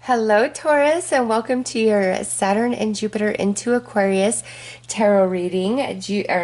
Hello, Taurus, and welcome to your Saturn and Jupiter into Aquarius tarot reading.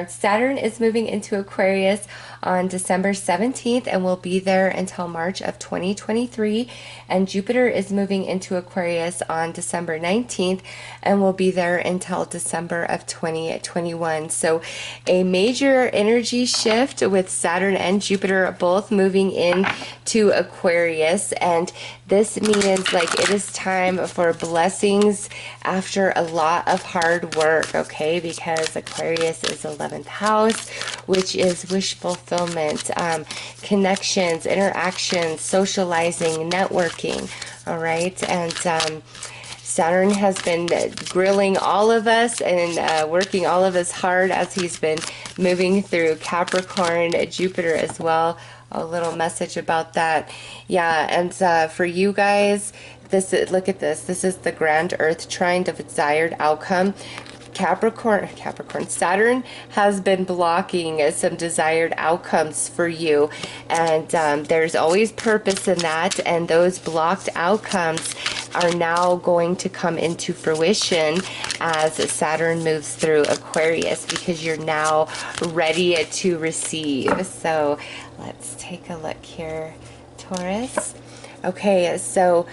Saturn is moving into Aquarius on December 17th and will be there until March of 2023. And Jupiter is moving into Aquarius on December 19th and will be there until December of 2021. So a major energy shift with Saturn and Jupiter both moving into Aquarius. And this means like it is time for blessings after a lot of hard work, okay? Because Aquarius is 11th house, which is wish fulfillment, connections, interactions, socializing, networking, all right? And Saturn has been grilling all of us and working all of us hard as he's been moving through Capricorn, Jupiter as well. A little message about that. Yeah, and for you guys, look at this. This is the grand Earth trine, the desired outcome. Capricorn, Saturn has been blocking some desired outcomes for you, and there's always purpose in that, and those blocked outcomes are now going to come into fruition as Saturn moves through Aquarius, because you're now ready to receive. So let's take a look here, Taurus. Okay, so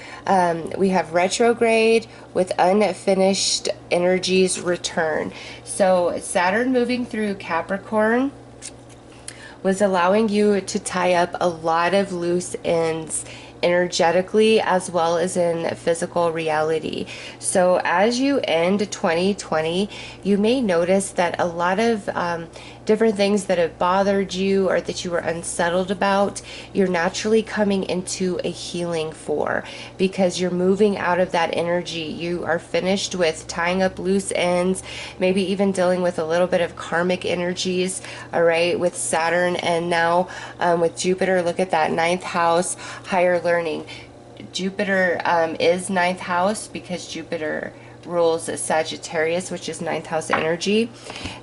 we have retrograde with unfinished energies return. So Saturn moving through Capricorn was allowing you to tie up a lot of loose ends energetically as well as in physical reality. So as you end 2020, you may notice that a lot of different things that have bothered you or that you were unsettled about, you're naturally coming into a healing for, because you're moving out of that energy. You are finished with tying up loose ends, maybe even dealing with a little bit of karmic energies, all right, with Saturn. And now with Jupiter, look at that, ninth house, higher learning. Jupiter is ninth house because Jupiter rules Sagittarius, which is ninth house energy.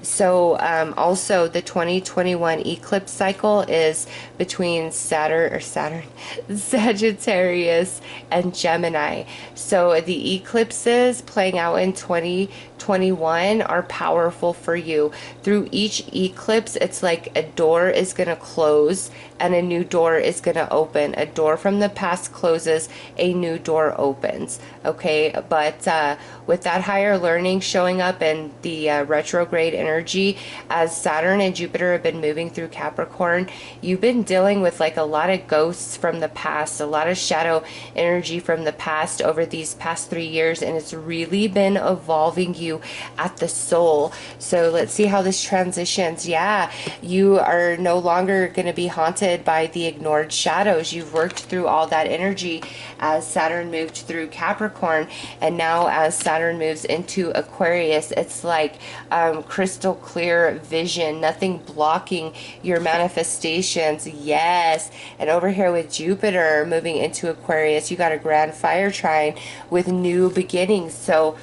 So also the 2021 eclipse cycle is between Saturn, Sagittarius and Gemini. So the eclipses playing out in 2021 are powerful for you. Through each eclipse, it's like a door is going to close and a new door is going to open. A door from the past closes, a new door opens. Okay, but with that higher learning showing up in the retrograde energy, as Saturn and Jupiter have been moving through Capricorn, you've been dealing with like a lot of ghosts from the past, a lot of shadow energy from the past over these past 3 years, and it's really been evolving you at the soul. So let's see how this transitions. Yeah, you are no longer going to be haunted by the ignored shadows. You've worked through all that energy as Saturn moved through Capricorn, and now as Saturn moves into Aquarius, it's like crystal clear vision, nothing blocking your manifestations. Yes. And over here with Jupiter moving into Aquarius, you got a grand fire trine with new beginnings. So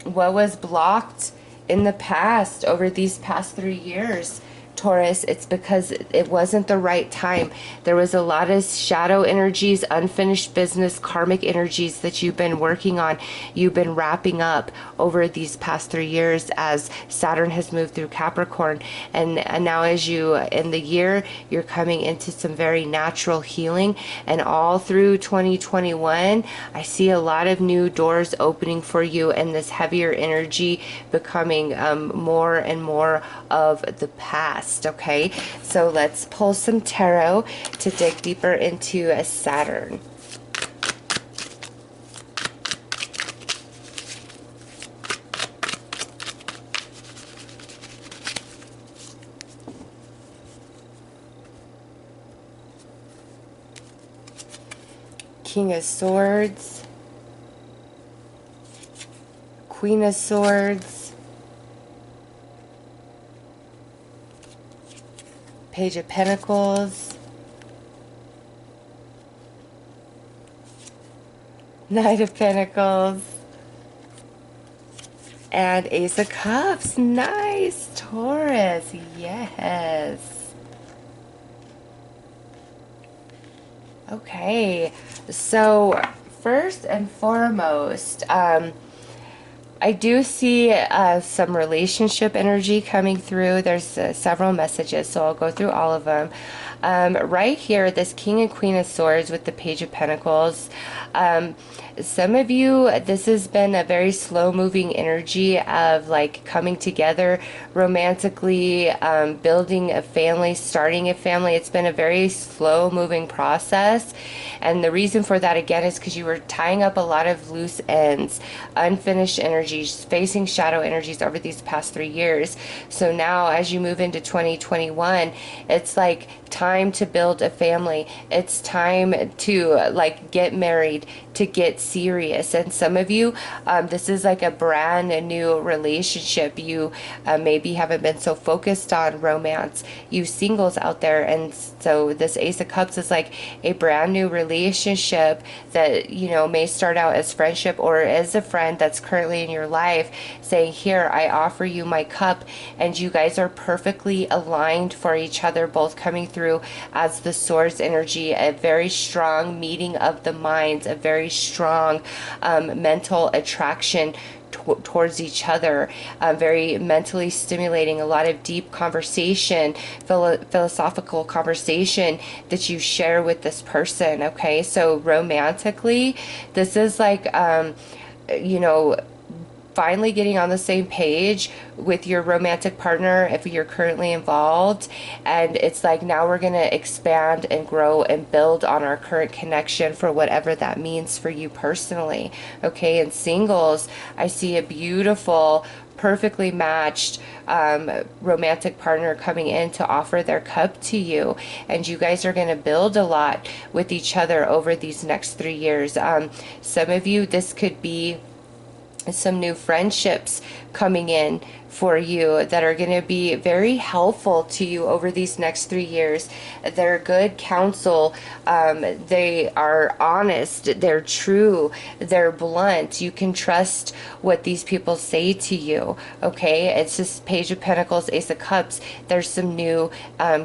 what was blocked in the past over these past 3 years, Taurus, it's because it wasn't the right time. There was a lot of shadow energies, unfinished business, karmic energies that you've been working on, you've been wrapping up over these past 3 years as Saturn has moved through Capricorn. And now as you in the year, you're coming into some very natural healing. And all through 2021, I see a lot of new doors opening for you, and this heavier energy becoming more and more of the past. Okay, so let's pull some tarot to dig deeper into a Saturn. King of Swords, Queen of Swords, Page of Pentacles, Knight of Pentacles, and Ace of Cups. Nice, Taurus. Yes. Okay, so first and foremost, I do see some relationship energy coming through. There's several messages, so I'll go through all of them. Right here, this King and Queen of Swords with the Page of Pentacles. Some of you, this has been a very slow-moving energy of like coming together romantically, building a family, starting a family. It's been a very slow-moving process, and the reason for that again is because you were tying up a lot of loose ends, unfinished energies, facing shadow energies over these past 3 years. So now as you move into 2021, it's like time to build a family. It's time to like get married, to get serious. And some of you, this is like a brand new relationship. You maybe haven't been so focused on romance, you singles out there. And so this Ace of Cups is like a brand new relationship that, you know, may start out as friendship or as a friend that's currently in your life, saying, here, I offer you my cup, and you guys are perfectly aligned for each other, both coming through as the Swords energy, a very strong meeting of the minds, a very strong mental attraction towards each other, very mentally stimulating, a lot of deep conversation, philosophical conversation that you share with this person. Okay, so romantically, this is like you know, finally getting on the same page with your romantic partner if you're currently involved, and it's like now we're going to expand and grow and build on our current connection for whatever that means for you personally. Okay, in singles, I see a beautiful, perfectly matched romantic partner coming in to offer their cup to you, and you guys are going to build a lot with each other over these next 3 years. Some of you, this could be some new friendships coming in for you that are going to be very helpful to you over these next 3 years. They're good counsel. They are honest. They're true. They're blunt. You can trust what these people say to you. Okay, it's just Page of Pentacles, Ace of Cups. There's some new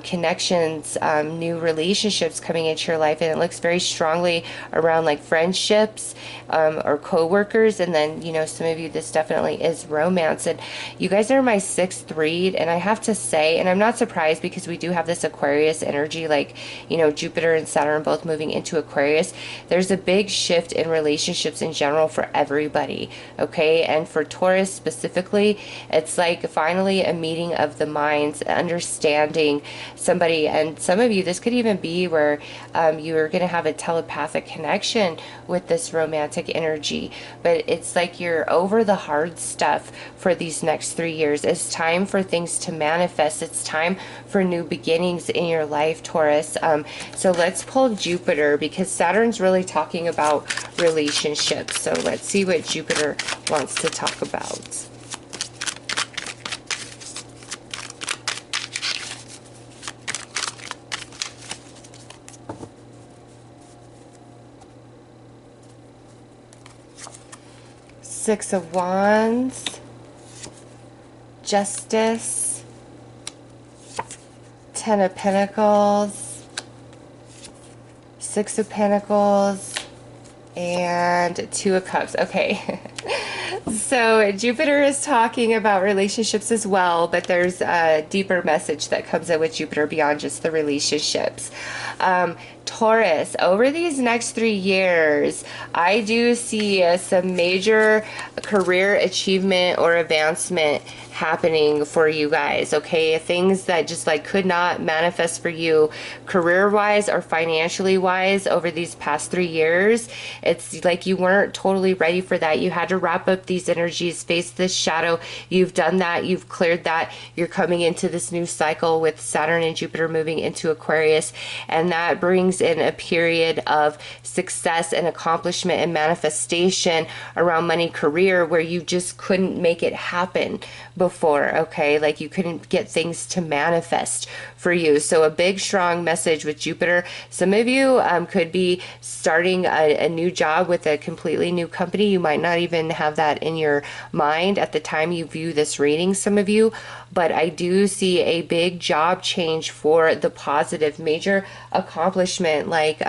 connections, new relationships coming into your life, and it looks very strongly around like friendships or co-workers. And then, you know, some of you, this definitely is romance. And you guys are my 6th read, and I have to say, and I'm not surprised because we do have this Aquarius energy, like, you know, Jupiter and Saturn both moving into Aquarius. There's a big shift in relationships in general for everybody, okay? And for Taurus specifically, it's like finally a meeting of the minds, understanding somebody. And some of you, this could even be where you're going to have a telepathic connection with this romantic energy, but it's like you're over the hard stuff for these next 3 years. It's time for things to manifest. It's time for new beginnings in your life, Taurus. So let's pull Jupiter, because Saturn's really talking about relationships. So let's see what Jupiter wants to talk about. Six of Wands, Justice, Ten of Pentacles, Six of Pentacles, and Two of Cups. Okay. So Jupiter is talking about relationships as well, but there's a deeper message that comes in with Jupiter beyond just the relationships. Taurus, over these next 3 years, I do see some major career achievement or advancement happening for you guys, okay? Things that just like could not manifest for you career-wise or financially wise over these past 3 years. It's like you weren't totally ready for that. You had to wrap up these energies, face this shadow. You've done that. You've cleared that. You're coming into this new cycle with Saturn and Jupiter moving into Aquarius, and that brings in a period of success and accomplishment and manifestation around money, career, where you just couldn't make it happen before, okay? Like you couldn't get things to manifest for you. So a big strong message with Jupiter. Some of you could be starting a new job with a completely new company. You might not even have that in your mind at the time you view this reading, some of you, but I do see a big job change for the positive, major accomplishment accomplishment, like,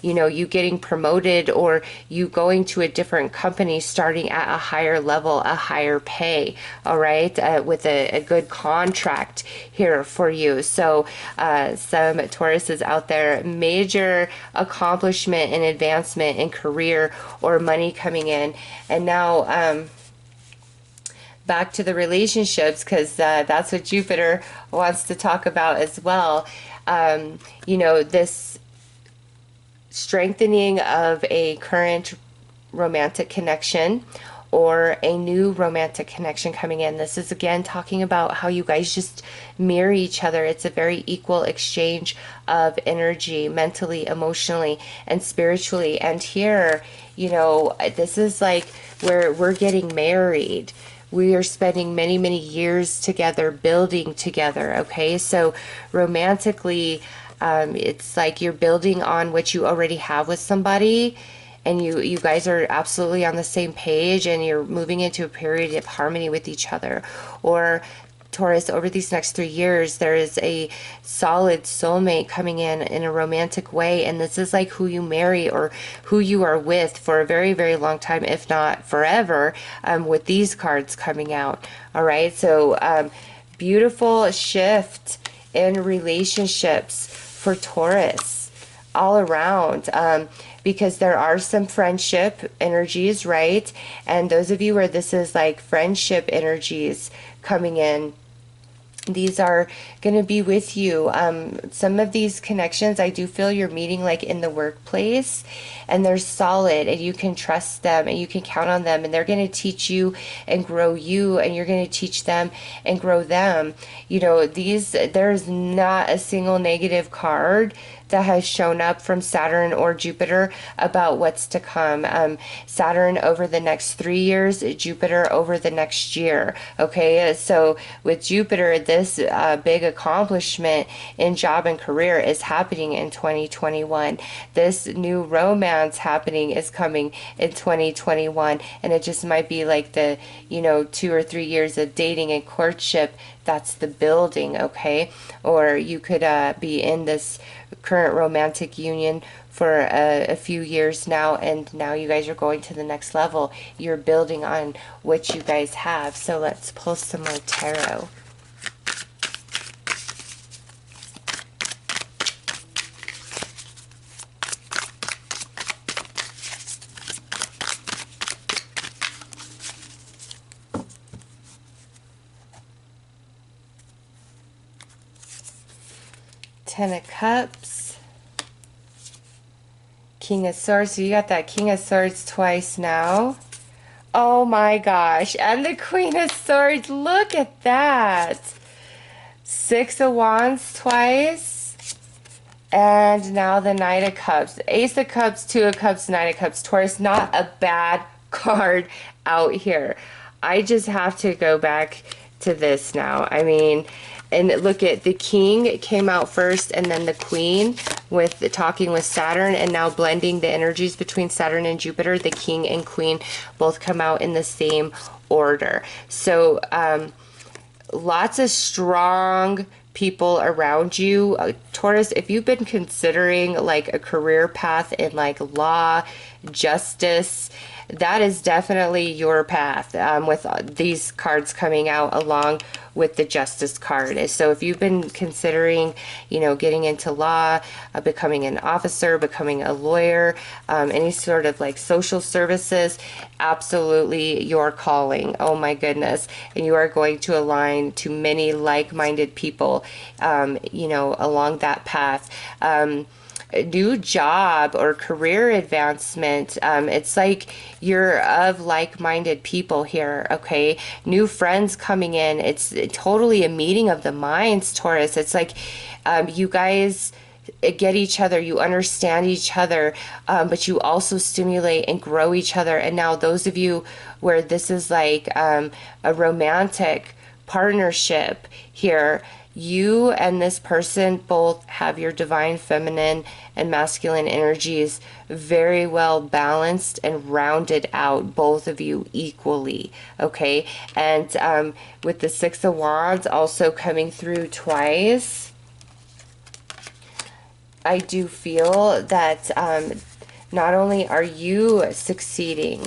you know, you getting promoted or you going to a different company, starting at a higher level, a higher pay, all right, with a good contract here for you. So some Tauruses out there, major accomplishment and advancement in career or money coming in. And now back to the relationships, because that's what Jupiter wants to talk about as well. You know, this strengthening of a current romantic connection or a new romantic connection coming in. This is again talking about how you guys just mirror each other. It's a very equal exchange of energy, mentally, emotionally, and spiritually. And here, you know, this is like where we're getting married. We are spending many, many years together, building together, okay? So romantically, it's like you're building on what you already have with somebody, and you guys are absolutely on the same page, and you're moving into a period of harmony with each other. Or Taurus, over these next 3 years, there is a solid soulmate coming in a romantic way, and this is like who you marry or who you are with for a very, very long time, if not forever, with these cards coming out. All right, so beautiful shift in relationships for Taurus all around. Because there are some friendship energies, right? And those of you where this is like friendship energies coming in, these are going to be with you. Some of these connections, I do feel you're meeting like in the workplace, and they're solid, and you can trust them and you can count on them, and they're going to teach you and grow you, and you're going to teach them and grow them. You know, there's not a single negative card that has shown up from Saturn or Jupiter about what's to come. Saturn over the next 3 years, Jupiter over the next year. Okay, so with Jupiter, this big accomplishment in job and career is happening in 2021. This new romance happening is coming in 2021, and it just might be like the, you know, 2 or 3 years of dating and courtship. That's the building, okay? Or you could be in this current romantic union for a few years now, and now you guys are going to the next level. You're building on what you guys have. So let's pull some more tarot. Ten of Cups, King of Swords. So you got that King of Swords twice now. Oh my gosh. And the Queen of Swords. Look at that. Six of Wands twice. And now the Knight of Cups. Ace of Cups, Two of Cups, Knight of Cups. Taurus, not a bad card out here. I just have to go back to this now. I mean, and look at the King came out first, and then the Queen with the talking with Saturn, and now blending the energies between Saturn and Jupiter. The King and Queen both come out in the same order. So lots of strong people around you. Taurus, if you've been considering like a career path in like law, justice, that is definitely your path, with these cards coming out along with the Justice card. So if you've been considering, you know, getting into law, becoming an officer, becoming a lawyer, any sort of like social services, absolutely your calling. Oh my goodness. And you are going to align to many like-minded people, you know, along that path. A new job or career advancement, it's like you're of like-minded people here, okay? New friends coming in. It's totally a meeting of the minds, Taurus. It's like you guys get each other, you understand each other, but you also stimulate and grow each other. And now those of you where this is like a romantic partnership here, you and this person both have your divine feminine and masculine energies very well balanced and rounded out, both of you equally, okay? And with the Six of Wands also coming through twice, I do feel that not only are you succeeding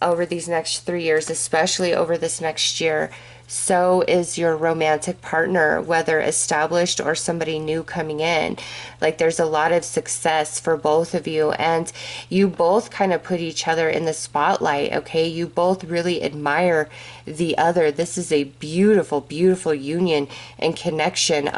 over these next 3 years, especially over this next year, so is your romantic partner, whether established or somebody new coming in. Like there's a lot of success for both of you, and you both kind of put each other in the spotlight, okay? You both really admire the other. This is a beautiful, beautiful union and connection.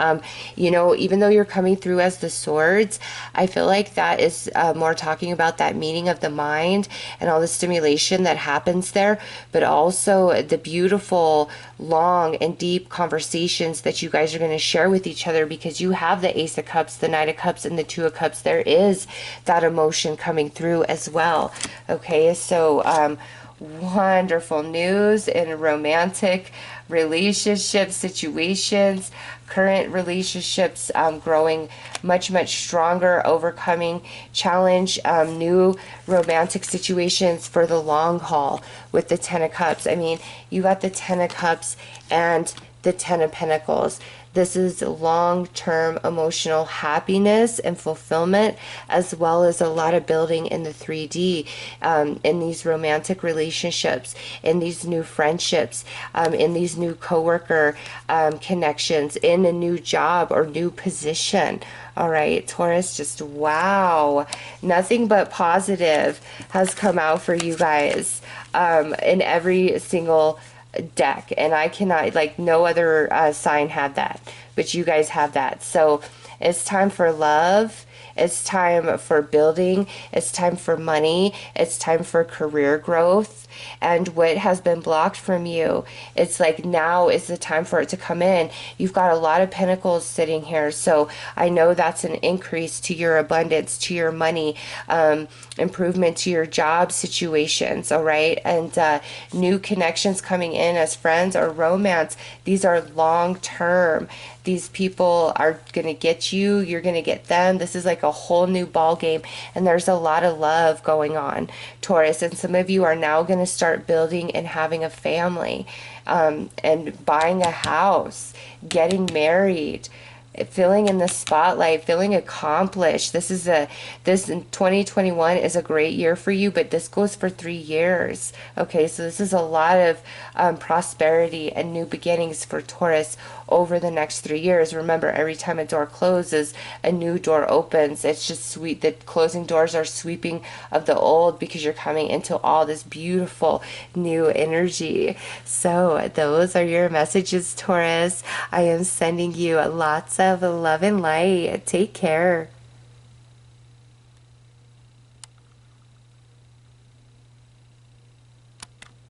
Even though you're coming through as the swords, I feel like that is more talking about that meeting of the mind and all the stimulation that happens there, but also the beautiful, long and deep conversations that you guys are going to share with each other, because you have the Ace of Cups, the Knight of Cups, and the Two of Cups. There is that emotion coming through as well. Okay, so wonderful news in romantic relationship situations, current relationships growing much, much stronger, overcoming challenge, new romantic situations for the long haul with the Ten of Cups. I mean, you got the Ten of Cups and the Ten of Pentacles. This is long-term emotional happiness and fulfillment, as well as a lot of building in the 3D, in these romantic relationships, in these new friendships, in these new coworker connections, in a new job or new position. All right, Taurus, just wow. Nothing but positive has come out for you guys in every single deck, and I cannot, like, no other sign had that, but you guys have that. So it's time for love, it's time for building, it's time for money, it's time for career growth. And what has been blocked from you, it's like now is the time for it to come in. You've got a lot of pentacles sitting here, so I know that's an increase to your abundance, to your money, improvement to your job situations, all right? And new connections coming in as friends or romance. These are long term. These people are going to get you, you're going to get them. This is like a whole new ball game, and there's a lot of love going on, Taurus. And some of you are now going to start building and having a family, and buying a house, getting married, feeling in the spotlight, feeling accomplished. This in 2021 is a great year for you, but this goes for 3 years. Okay, so this is a lot of prosperity and new beginnings for Taurus over the next 3 years. Remember, every time a door closes, a new door opens. It's just sweet. The closing doors are sweeping of the old, because you're coming into all this beautiful new energy. So those are your messages, Taurus. I am sending you lots of love and light. Take care.